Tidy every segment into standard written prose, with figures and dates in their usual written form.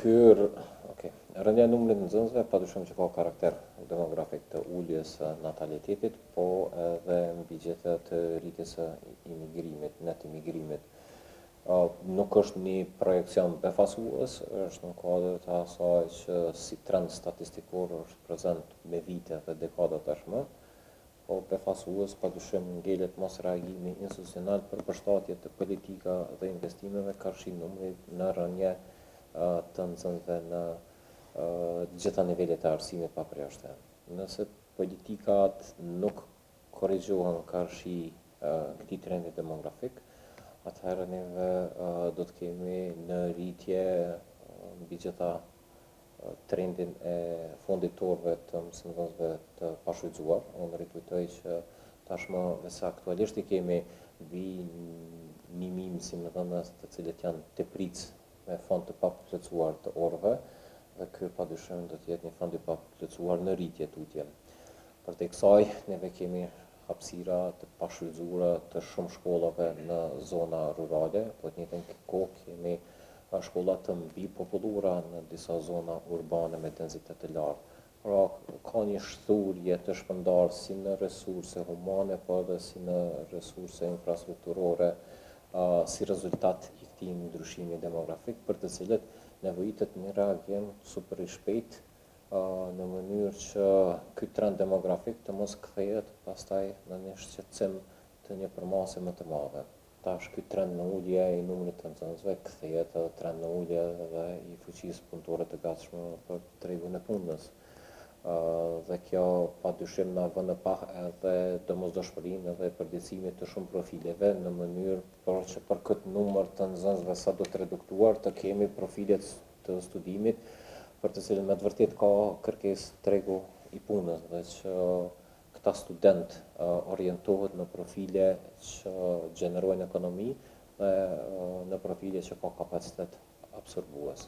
Rënja e numrit të nxënësve padyshim që ka karakter demografik të uljes së natalitetit, po edhe mbi gjithë të rritjes së imigrimit, net imigrimit. Nuk është një projekcion befasues, është në kuadër të asaj që si trend statistikor është prezent me vite dhe dekada tashmë, po befasues padyshim ngelet mos reagimi institucional për përshtatje të politika dhe investimeve ka shi numri në rënje të nxënësve në gjitha nivelet e arsimit pa përjashtim. Nëse politikat nuk korrigjohen karshi këtij trendi demografik, atëherë neve do të kemi në rritje mbi gjitha trendin e fonditorëve të mësimdhënësve të pashfrytzuar. Unë rikujtoj që tashmë sa aktualisht i kemi një mësimdhënës të cilët janë tepric me fond të paplotësuar të orëve, dhe ky padyshim do të jetë një fond i paplotësuar në rritje tutje. Përtej kësaj, neve kemi hapësira të pashfrytzuara të shumë shkollave në zona rurale, po të njëjtën kohë kemi shkolla të mbipopulluara në disa zona urbane me densitet të lartë. Pra, ka një shturje të shpërndarë si në resurse humane, po edhe si në resurse infrastrukturore, si rezultat i këtij ndryshimi demografik, për të cilët nevojitet një reagim super i shpejt në mënyrë që ky trend demografik të mos kthehet pastaj në një shqetësim të një përmase më të madhe. Tash ky trend në ulje i numrit të nxënësve kthehet edhe trend në ulje dhe i fuqisë punëtore të gatshme për tregun e punës. Dhe kjo padyshim na vën në pah edhe domosdoshmërinë edhe përditësimin të shumë profileve në mënyrë që për këtë numër të nxënësve sa do të reduktuar të kemi profilet të studimit për të cilën me të vërtet ka kërkesë tregu i punës dhe që këta student orientohet në profile që gjenerojnë ekonomi dhe në profile që ka kapacitet absorbues.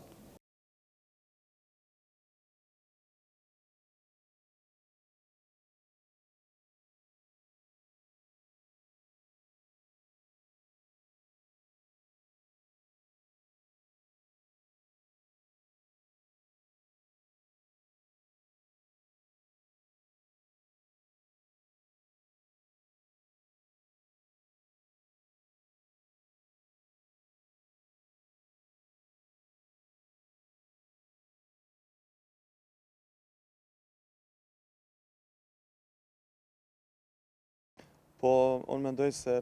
Po, unë mendoj se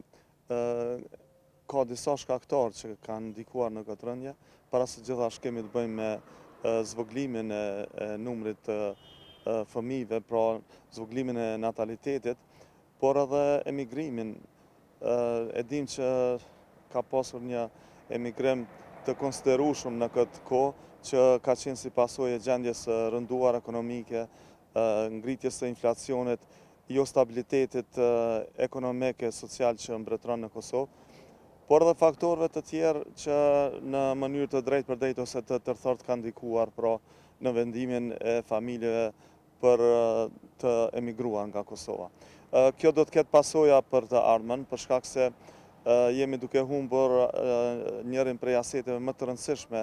ka disa shkaktarë që kanë ndikuar në këtë rënje, para se gjithashtu kemi të bëjmë me zvoglimin e numrit të fëmijëve, pra zvoglimin e natalitetit, por edhe emigrimin. E dim që ka pasur një emigrim të konsiderueshëm në këtë kohë, që ka qenë si pasojë e gjendjes rënduar ekonomike, ngritjes së inflacionit, jo stabilitetit ekonomik e social që mbretëron në Kosovë, por edhe faktorëve të tjerë që në mënyrë të drejtë për drejtë ose të tërthort kanë ndikuar pra në vendimin e familjeve për të emigruar nga Kosova. Kjo do të ketë pasoja për të ardhmen, për shkak se jemi duke humbur njërin prej aseteve më të rëndësishme,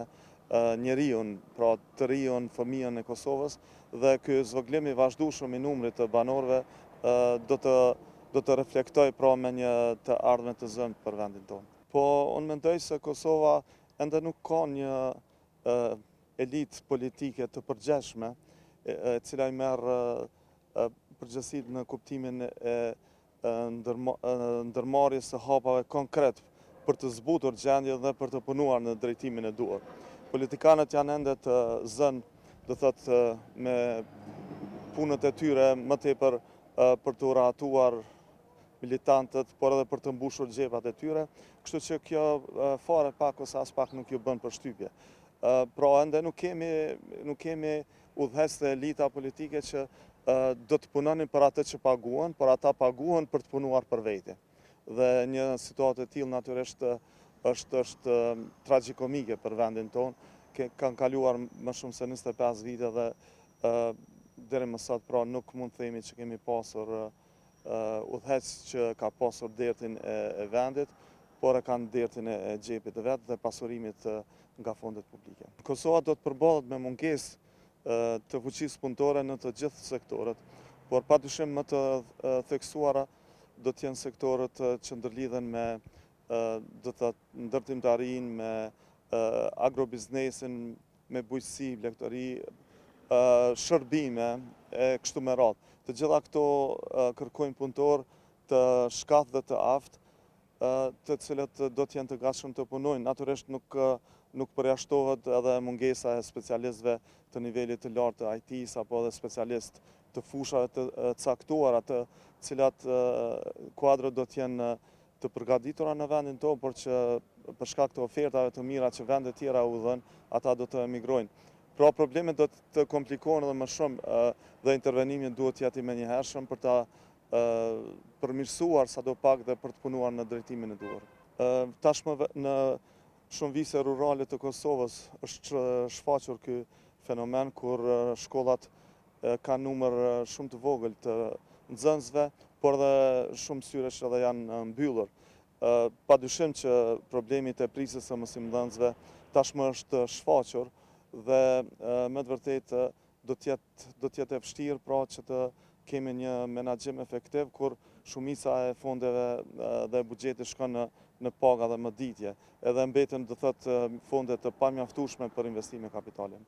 njeriun, pra të riun, fëmijën e Kosovës, dhe ky zvoglim i vazhdueshëm i numrit të banorëve do të reflektoj pra me një të ardhmen të zënë për vendin tonë. Po, unë mendoj se Kosova ende nuk ka një elitë politike të përgjithshme, e cila i merr përgjegjësitë në kuptimin e ndërmarrjes së hapave konkret për të zbutur gjendjen dhe për të punuar në drejtimin e duhur. Politikanët janë ende të zënë, do thotë, me punët e tyre më tepër për të uratuar militantët, por edhe për të mbushur xhepat e tyre, kështu që kjo fare pak ose as pak nuk ju bën përshtypje. Pra ende nuk kemi udhëheqës dhe elita politike që do të punonin për atë që paguhen, por ata paguhen për të punuar për vete. Dhe një situatë e tillë natyrisht është tragjikomike për vendin tonë. Kanë kaluar më shumë se 25 vite dhe deri më sot pra nuk mund të themi që kemi pasur udhëheqës që ka pasur dertin e vendit, por e kanë dertin e xhepit të vet dhe pasurimit nga fondet publike. Kosova do të përballet me mungesë të fuqisë punëtore në të gjithë sektorët, por padyshim më të theksuara do të jenë sektorët që ndërlidhen me ndërtimtarinë, me agrobiznesin, me bujqësi, blegtori, shërbime e kështu me radhë. Të gjitha këto kërkojnë punëtor të shkath dhe të aftë, të cilët do të jenë të gatshëm të punojnë. Natyrisht nuk përjashtohet edhe mungesa e specialistëve të nivelit të lartë të IT-s apo edhe specialistë të fushave të caktuara, të cilat kuadrët do të jenë të përgatitura në vendin tonë, por që për shkak të ofertave të mira që vendet tjera u dhënë, ata do të emigrojnë. Pra problemet do të komplikohen edhe më shumë dhe intervenimi duhet të jetë i menjëhershëm për ta përmirësuar sadopak dhe për të punuar në drejtimin e duhur. Tashmë në shumë vise rurale të Kosovës është shfaqur ky fenomen kur shkollat kanë numër shumë të vogël të nxënësve, por dhe shumë syre që edhe janë mbyllur. Padyshim që problemi i prisjes së mësimdhënësve tashmë është shfaqur dhe me të vërtetë do të jetë e vështirë pra që të kemi një menaxhim efektiv kur shumica e fondeve dhe buxhetit shkon në paga dhe mëditje, edhe mbeten do thotë fonde të pamjaftueshme për investime kapitale.